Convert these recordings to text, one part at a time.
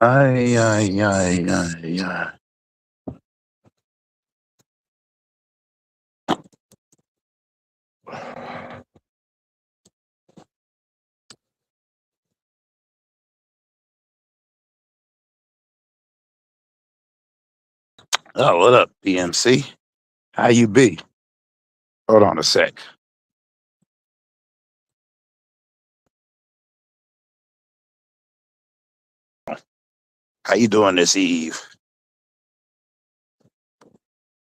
Ay, ay, ay, ay, ay. Oh, what up, PMC? How you be? Hold on a sec. How you doing this eve?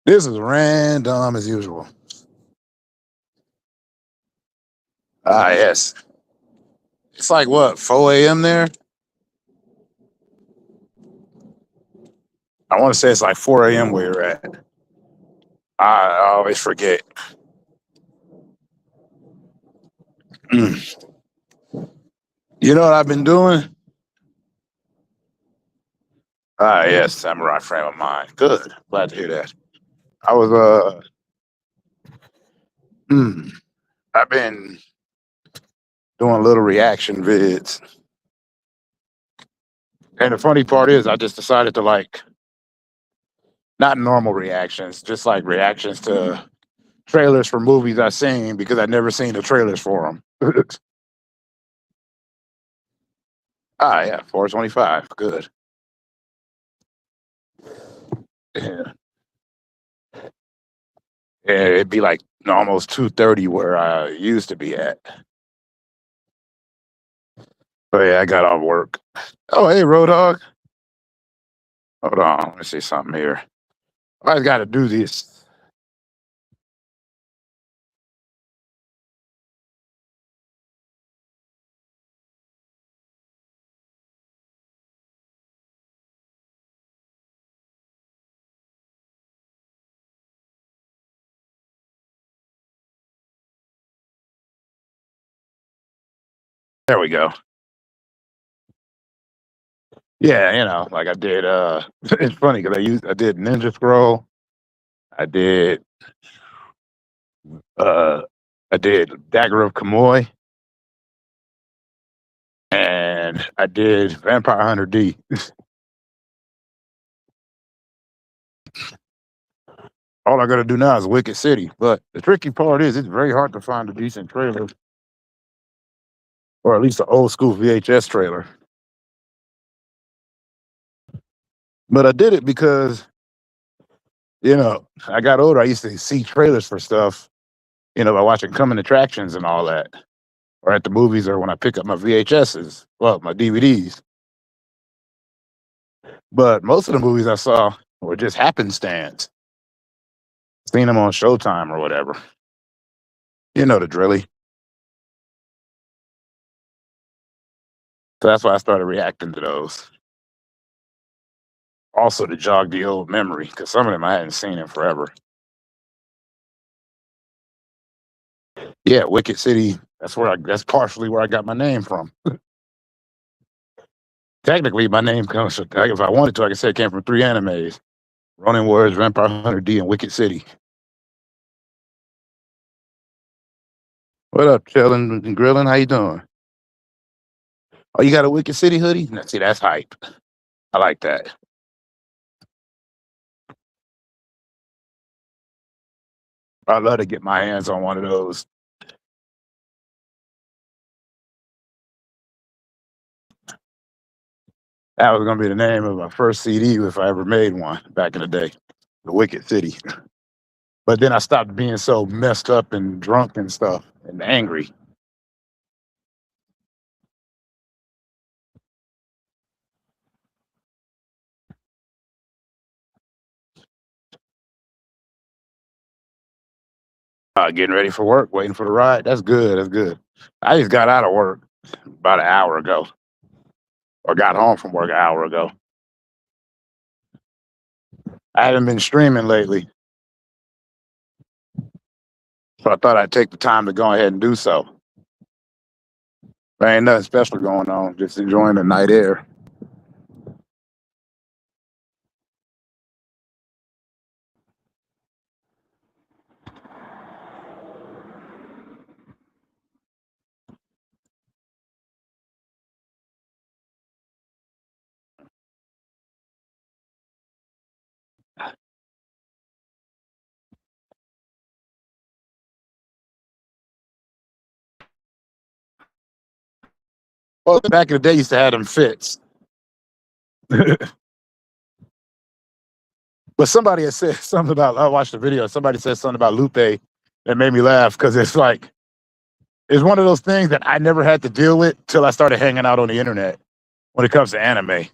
This is random as usual. Ah, yes. It's like what, 4 a.m. there? I want to say it's like 4 a.m. where you're at. I always forget. Mm. You know what I've been doing? Ah, yes, samurai frame of mind. Good. Glad to hear that. I was mm, I've been doing little reaction vids. And the funny part is I just decided to like not normal reactions, just like reactions to trailers for movies I've seen because I've never seen the trailers for them. Ah, yeah, 425. Good. Yeah. Yeah, it'd be like almost 2:30 where I used to be at. But yeah, I got off work. Oh, hey, Road Hog. Hold on. Let me see something here. I got to do this. There we go. Yeah, like I did. It's funny because I did Ninja Scroll. I did. Uh, I did Dagger of Kamoy, and I did Vampire Hunter D. All I got to do now is Wicked City. But the tricky part is it's very hard to find a decent trailer, or at least an old school VHS trailer. But I did it because I got older. I used to see trailers for stuff, by watching coming attractions and all that, or at the movies, or when I pick up my VHSs, well, my DVDs. But most of the movies I saw were just happenstance. Seen them on Showtime or whatever. You know the drilly. So that's why I started reacting to those. Also to jog the old memory, because some of them I hadn't seen in forever. Yeah, Wicked City. That's partially where I got my name from. Technically, my name comes from, if I wanted to, I could say it came from three animes: Ronin Warriors, Vampire Hunter D, and Wicked City. What up, chillin' and grilling? How you doing? Oh, you got a Wicked City hoodie? See, that's hype. I like that. I'd love to get my hands on one of those. That was gonna be the name of my first CD if I ever made one back in the day. The Wicked City. But then I stopped being so messed up and drunk and stuff and angry. Getting ready for work, waiting for the ride. That's good. That's good. I just got out of work about an hour ago, or got home from work an hour ago. I haven't been streaming lately, so I thought I'd take the time to go ahead and do so. There ain't nothing special going on. Just enjoying the night air. Well, back in the day, used to have them fits. But somebody had said something about. I watched the video. Somebody said something about Lupe that made me laugh because it's like it's one of those things that I never had to deal with till I started hanging out on the internet when it comes to anime.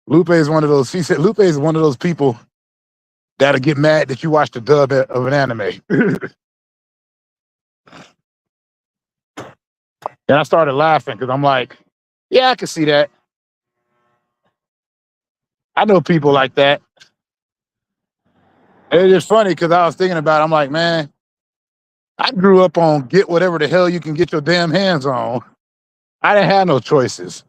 Lupe is one of those. He said Lupe is one of those people that'll get mad that you watch the dub of an anime. And I started laughing because I'm like, yeah, I can see that. I know people like that. And it's just funny because I was thinking about it, I'm like, man, I grew up on get whatever the hell you can get your damn hands on. I didn't have no choices.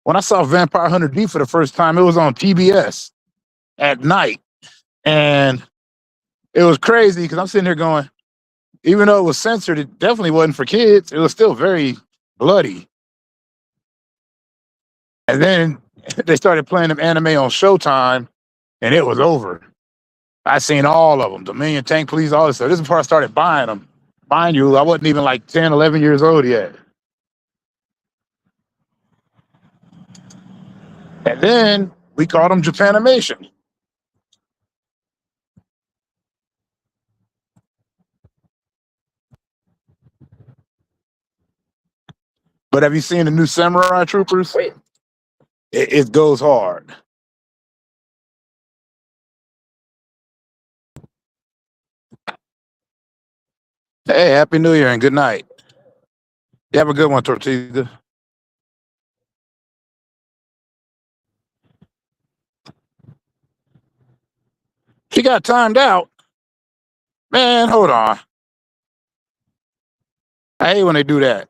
When I saw Vampire Hunter D for the first time, it was on TBS at night. And it was crazy because I'm sitting here going, even though it was censored, it definitely wasn't for kids. It was still very bloody. And then they started playing them anime on Showtime, and it was over. I seen all of them, Dominion Tank Police, all this stuff. This is before I started buying them. Mind you, I wasn't even like 10, 11 years old yet. And then we called them Japanimation. But have you seen the new Samurai Troopers? It goes hard. Hey, Happy New Year and good night. You have a good one, Tortuga. She got timed out. Man, hold on. I hate when they do that.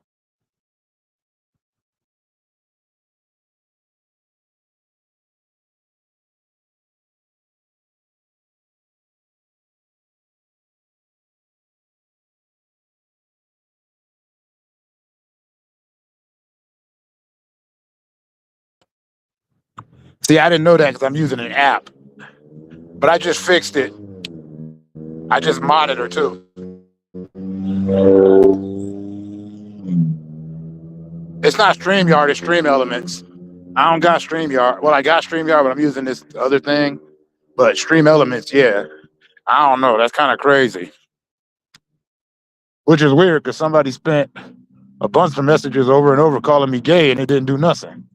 See, I didn't know that because I'm using an app, but I just fixed it. I just modded her too. It's not StreamYard, it's Stream Elements. I don't got StreamYard. Well, I got StreamYard, but I'm using this other thing. But Stream Elements, yeah. I don't know. That's kind of crazy. Which is weird because somebody spent a bunch of messages over and over calling me gay and it didn't do nothing.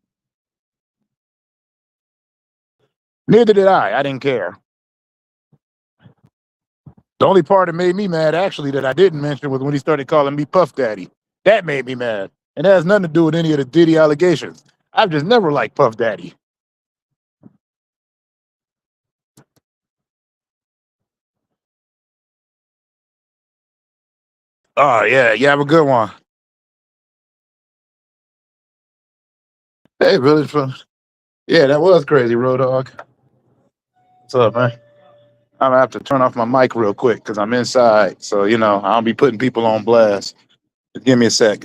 Neither did I. I didn't care. The only part that made me mad, actually, that I didn't mention was when he started calling me Puff Daddy. That made me mad. And it has nothing to do with any of the Diddy allegations. I've just never liked Puff Daddy. Oh, yeah. You have a good one. Hey, Village Fun. Yeah, that was crazy, Road Dog. What's up, man? I'm gonna have to turn off my mic real quick because I'm inside. So, I don't be putting people on blast. Just give me a sec.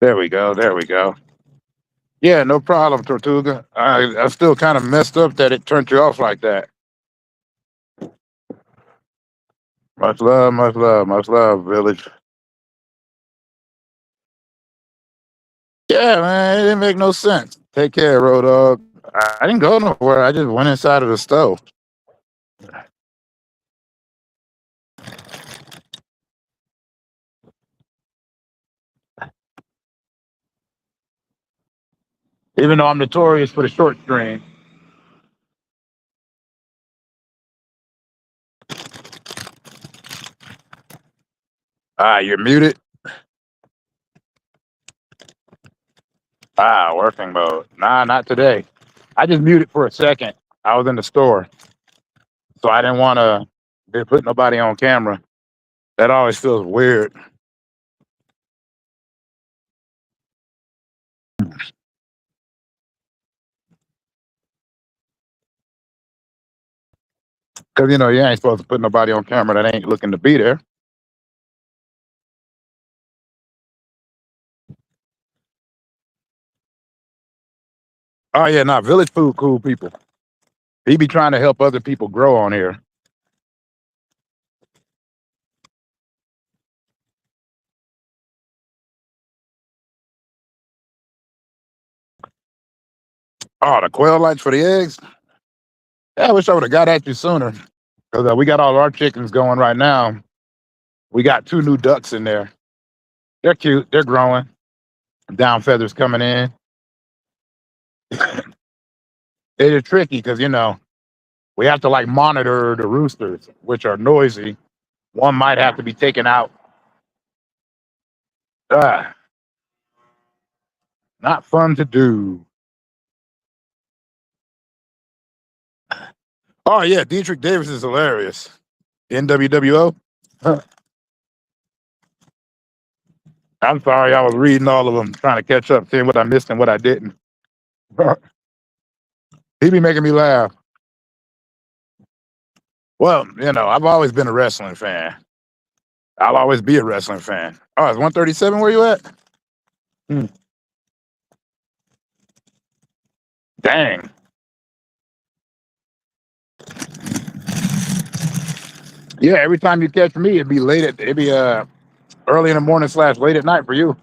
There we go. There we go. Yeah, no problem, Tortuga. I still kind of messed up that it turned you off like that. Much love, much love, much love, village. Yeah, man, it didn't make no sense. Take care, Road Dog. I didn't go nowhere. I just went inside of the stove. Even though I'm notorious for the short string. You're muted. Working mode. Nah, not today. I just muted for a second. I was in the store, so I didn't want to put nobody on camera. That always feels weird. Because, you ain't supposed to put nobody on camera that ain't looking to be there. Oh, yeah, nah, Village Food, cool people. He be trying to help other people grow on here. Oh, the quail lights for the eggs? Yeah, I wish I would have got at you sooner. Because we got all our chickens going right now. We got 2 new ducks in there. They're cute. They're growing. Down feathers coming in. It is tricky because, we have to like monitor the roosters, which are noisy. One might have to be taken out. Ah, not fun to do. Oh, yeah, Dietrich Davis is hilarious. NWWO? Huh. I'm sorry, I was reading all of them, trying to catch up, seeing what I missed and what I didn't. He be making me laugh. Well, I've always been a wrestling fan. I'll always be a wrestling fan. Oh, it's 137 where you at? Hmm. Dang. Yeah, every time you catch me, it'd be early in the morning / late at night for you.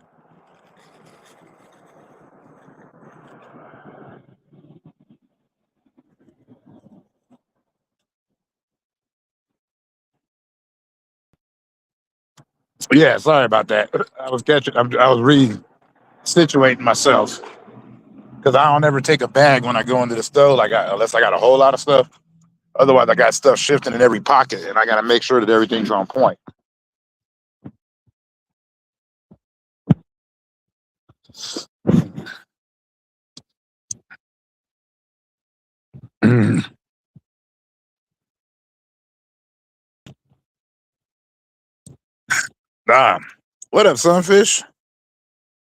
Yeah, sorry about that. I was situating myself because I don't ever take a bag when I go into the stove, unless I got a whole lot of stuff. Otherwise, I got stuff shifting in every pocket, and I got to make sure that everything's on point. Nah, what up, Sunfish?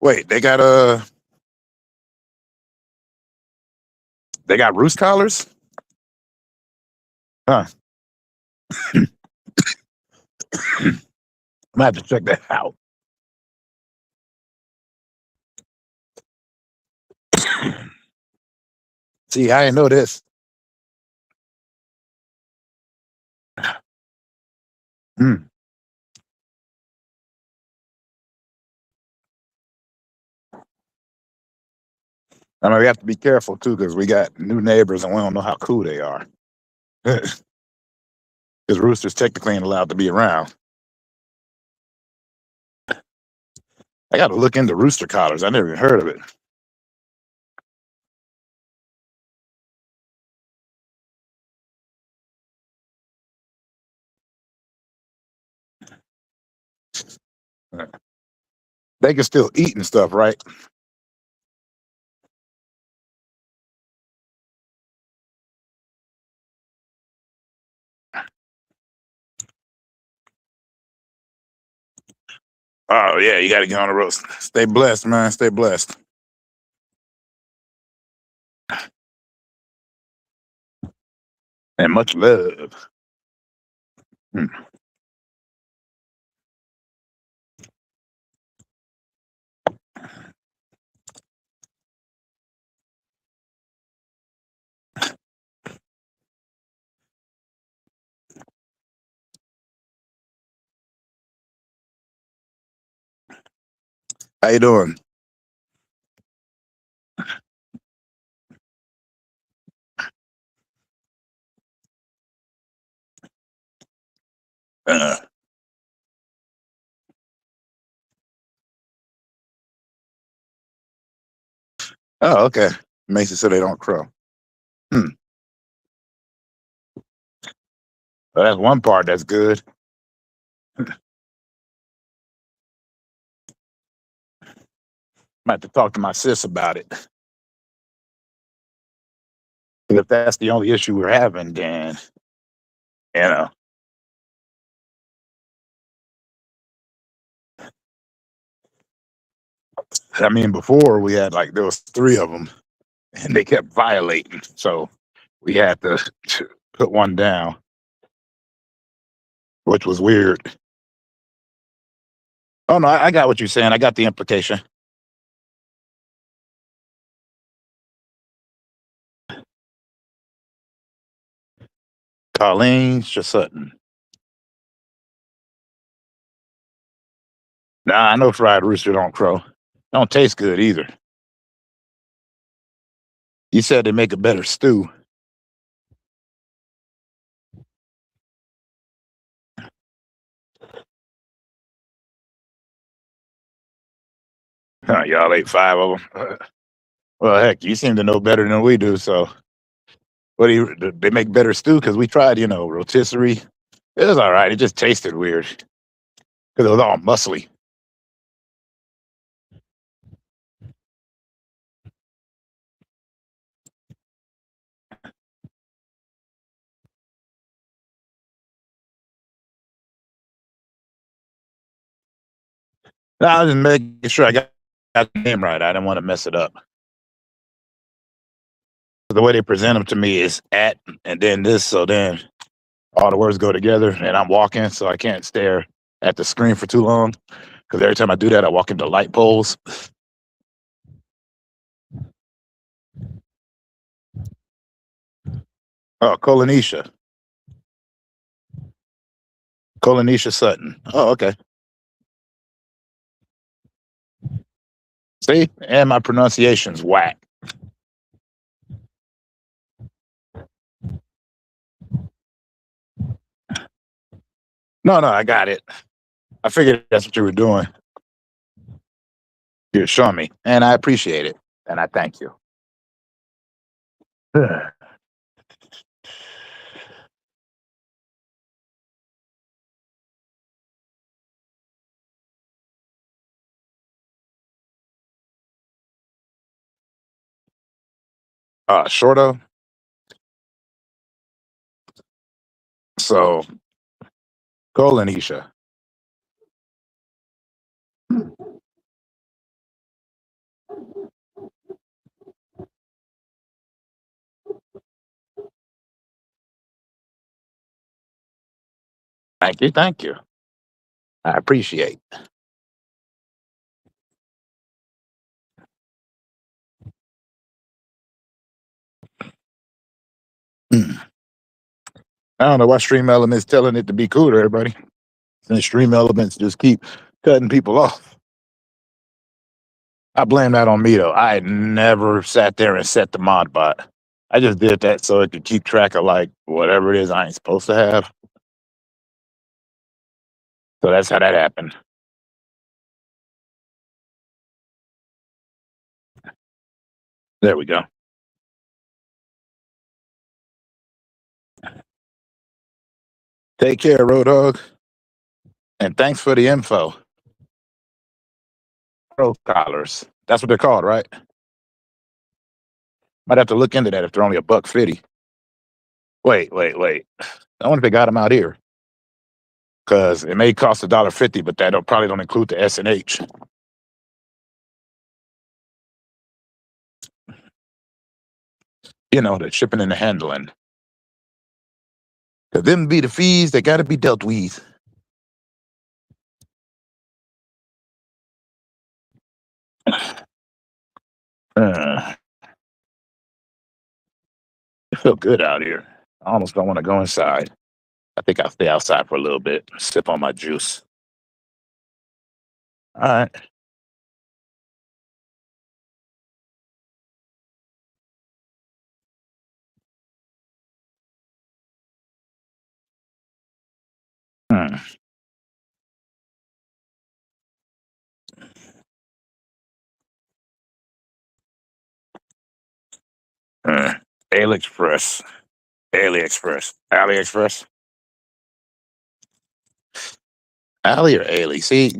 Wait, they got roost collars? Huh? I'm gonna have to check that out. See, I didn't know this. Hmm. I mean, we have to be careful too because we got new neighbors and we don't know how cool they are. Because roosters technically ain't allowed to be around. I got to look into rooster collars. I never even heard of it. They can still eat and stuff, right? Oh yeah, you got to get on the roast. Stay blessed, man. Stay blessed. And much love. Hmm. How you doing? Uh, oh, okay. Makes it so they don't crow. Hmm. Well, that's one part that's good. Might have to talk to my sis about it. 'Cause if that's the only issue we're having, then you know. I mean, before we had like there was three of them, and they kept violating, so we had to put one down, which was weird. Oh no, I got what you're saying. I got the implication. Colleen Sutton. Nah, I know fried rooster don't crow. Don't taste good either. You said they make a better stew. Huh, y'all ate five of them. Well, heck, you seem to know better than we do. So, what do you? They make better stew because we tried, rotisserie. It was all right. It just tasted weird because it was all muscly. No, I was just making sure I got the name right. I didn't want to mess it up. The way they present them to me is at and then this, so then all the words go together, and I'm walking, so I can't stare at the screen for too long because every time I do that, I walk into light poles. Oh, Colonisha Sutton. Oh, okay. See, and my pronunciation's whack. No, no, I got it. I figured that's what you were doing. You're showing me, and I appreciate it, and I thank you. Shorto. So, Colonisha. Thank you, thank you. I appreciate. Mm. I don't know why Stream Elements telling it to be cool to everybody. And Stream Elements just keep cutting people off. I blame that on me though. I never sat there and set the mod bot. I just did that so it could keep track of like whatever it is I ain't supposed to have. So that's how that happened. There we go. Take care, Roadhog. And thanks for the info. Pro collars. That's what they're called, right? Might have to look into that if they're only $1.50. Wait. I wonder if they got them out here. Cause it may cost $1.50, but that probably don't include the S&H. The shipping and the handling. Cause them be the fees that gotta be dealt with. It feel good out here. I almost don't want to go inside. I think I'll stay outside for a little bit, sip on my juice. All right. Hmm. Uh, AliExpress. AliExpress. AliExpress. Ali or Ali? See,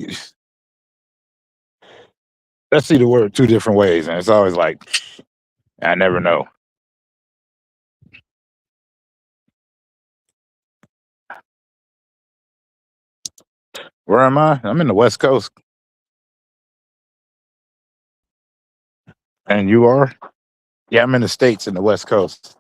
let's see the word two different ways, and it's always like I never know. Where am I? I'm in the West Coast, and you are? Yeah, I'm in the states in the West Coast.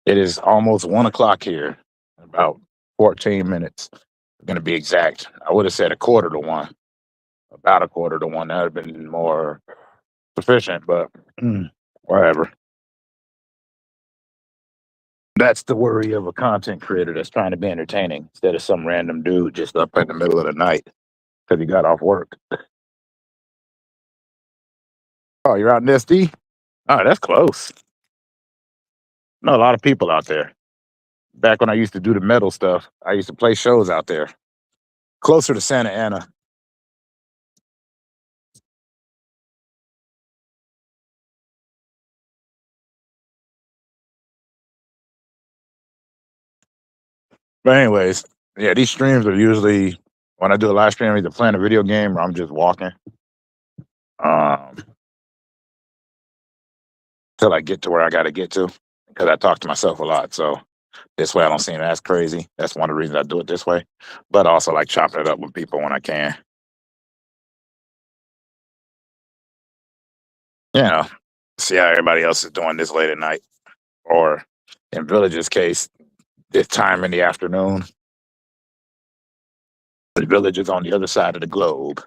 It is almost 1 o'clock here. About 14 minutes. I'm gonna be exact. I would have said a quarter to one. About a quarter to one. That would have been more sufficient, but whatever. That's the worry of a content creator that's trying to be entertaining instead of some random dude just up in the middle of the night because he got off work. Oh, you're out in SD? Oh, that's close. Know a lot of people out there. Back when I used to do the metal stuff, I used to play shows out there. Closer to Santa Ana. But anyways, yeah, these streams are usually when I do a live stream, either playing a video game or I'm just walking. Um, till I get to where I got to get to, because I talk to myself a lot. So this way I don't seem as crazy. That's one of the reasons I do it this way. But I also like chopping it up with people when I can. You know, see how everybody else is doing this late at night, or in Village's case, this time in the afternoon. The Village is on the other side of the globe.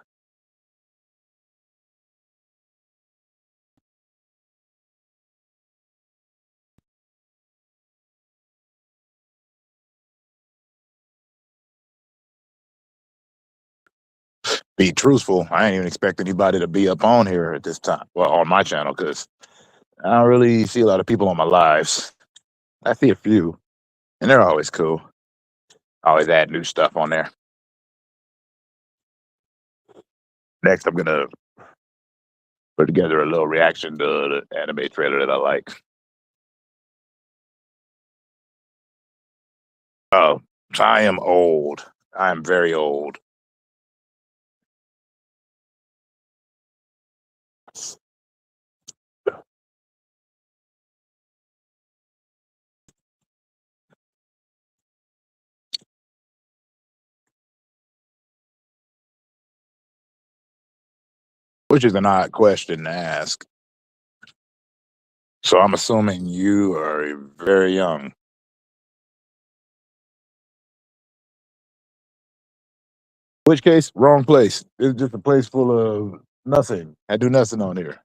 Be truthful, I ain't even expect anybody to be up on here at this time. Well, on my channel, because I don't really see a lot of people on my lives. I see a few, and they're always cool. I always add new stuff on there. Next, I'm gonna put together a little reaction to the anime trailer that I like. Oh, I am old. I am very old. Which is an odd question to ask. So I'm assuming you are very young. Which case, wrong place. It's just a place full of nothing. I do nothing on here.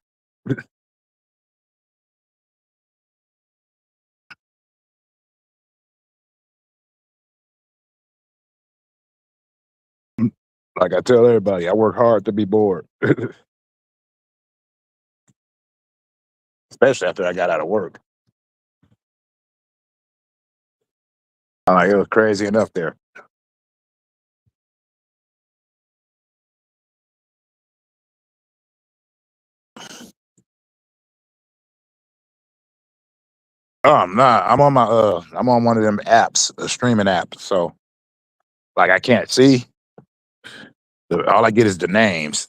Like I tell everybody, I work hard to be bored, especially after I got out of work. I'm like, it was crazy enough there. Oh, I'm not. I'm on one of them apps, a streaming app. So like I can't see. All I get is the names.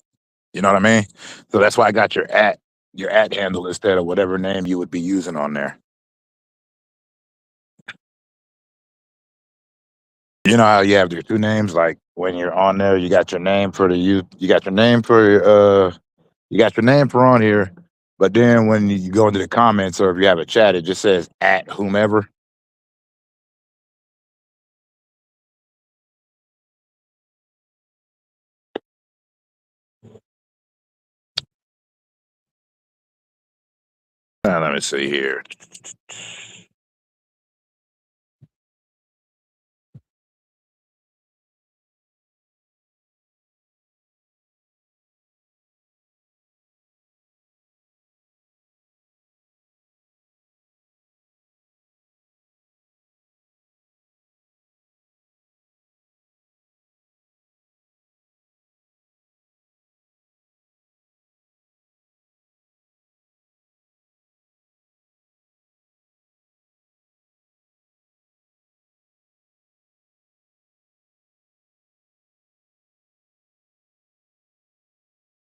You know what I mean? So that's why I got your at handle instead of whatever name you would be using on there. You know how you have your two names? Like when you're on there, you got your name for you got your name for you got your name for on here, but then when you go into the comments or if you have a chat, it just says at whomever. Let me see here.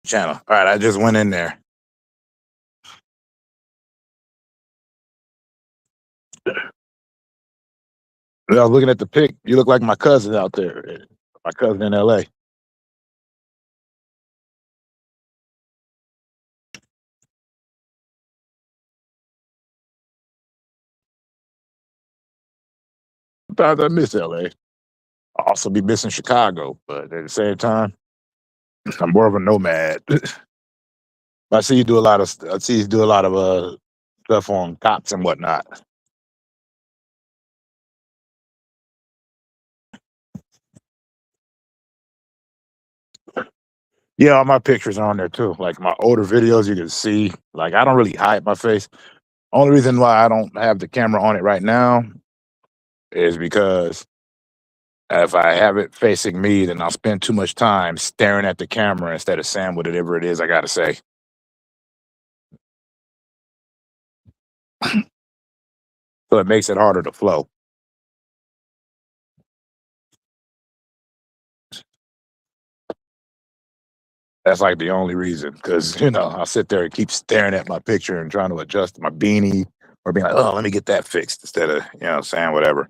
Channel. All right, I just went in there. I was looking at the pic. You look like my cousin out there. My cousin in LA. Sometimes I miss LA. I also be missing Chicago, but at the same time, I'm more of a nomad. I see you do a lot of. I see you do a lot of stuff on cops and whatnot. Yeah, all my pictures are on there too. Like my older videos, you can see. Like I don't really hide my face. Only reason why I don't have the camera on it right now is because if I have it facing me, then I'll spend too much time staring at the camera instead of saying whatever it is I got to say. So it makes it harder to flow. That's like the only reason, because I'll sit there and keep staring at my picture and trying to adjust my beanie or being like, oh, let me get that fixed instead of saying whatever.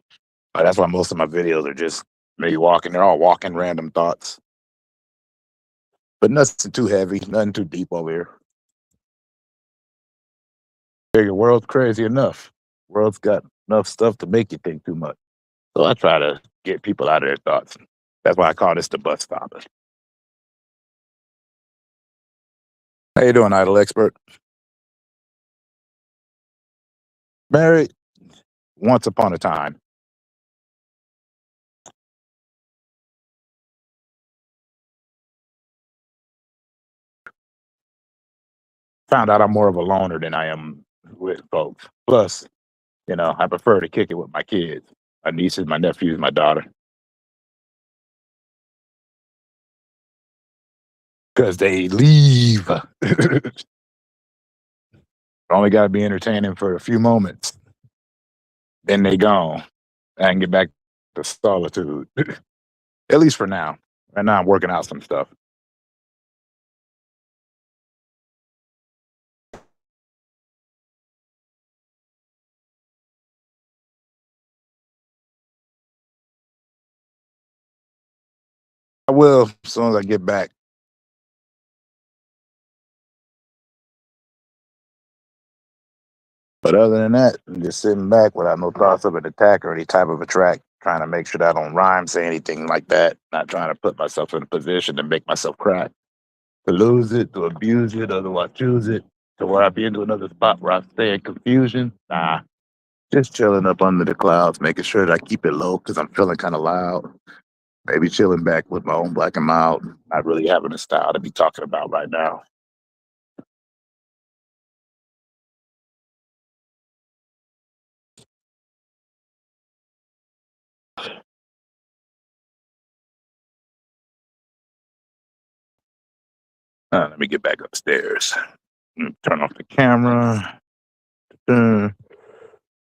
That's why most of my videos are just me walking. They're all walking random thoughts, but nothing too heavy, nothing too deep over here. The world's crazy enough. World's got enough stuff to make you think too much. So I try to get people out of their thoughts. That's why I call this the bus stop. How you doing, Idol Expert? Married once upon a time. Found out I'm more of a loner than I am with folks. Plus, I prefer to kick it with my kids, my nieces, my nephews, my daughter, because they leave. Only got to be entertaining for a few moments. Then they gone. I can get back to solitude. At least for now. Right now, I'm working out some stuff. I will as soon as I get back. But other than that, I'm just sitting back without no thoughts of an attack or any type of a track, trying to make sure that I don't rhyme, say anything like that. Not trying to put myself in a position to make myself cry, to lose it, to abuse it, otherwise choose it, to where I be into another spot where I stay in confusion. Nah, just chilling up under the clouds, making sure that I keep it low because I'm feeling kind of loud. Maybe chilling back with my own black and mild, not really having a style to be talking about right now. Let me get back upstairs. Turn off the camera. Uh,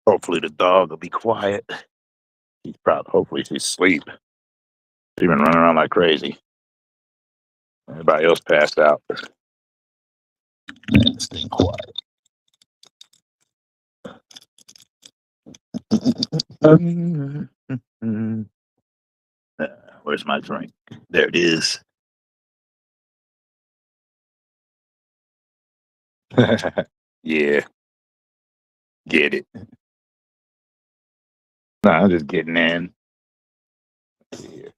Hopefully the dog will be quiet. Hopefully she's asleep. She's been running around like crazy. Everybody else passed out. Stay quiet. Where's my drink? There it is. Yeah, get it. No, I'm just getting in. Yeah.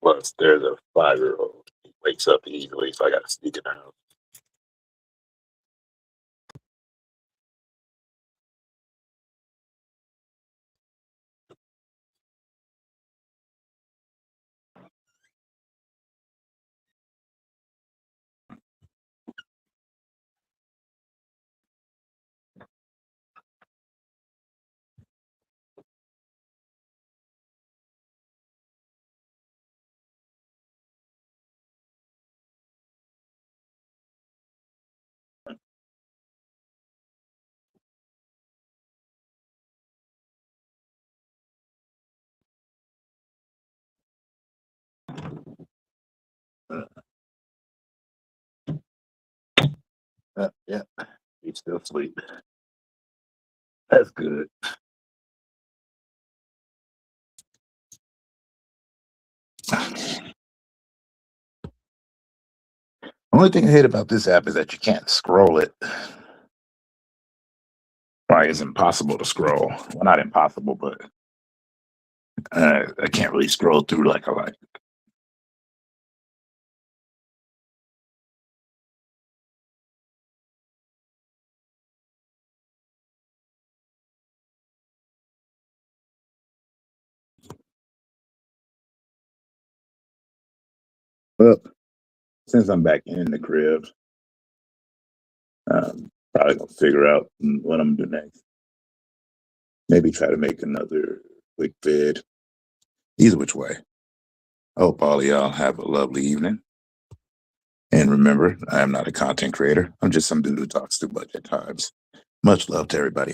Plus, there's a 5-year-old. He wakes up easily, so I got to sneak in the house. Yeah, he's still asleep. That's good. Only thing I hate about this app is that you can't scroll it. Like it's impossible to scroll. Well, not impossible, but I can't really scroll through like I like. Well, since I'm back in the crib, probably gonna figure out what I'm gonna do next. Maybe try to make another quick vid. Either which way. I hope all of y'all have a lovely evening. And remember, I am not a content creator. I'm just some dude who talks too much at times. Much love to everybody.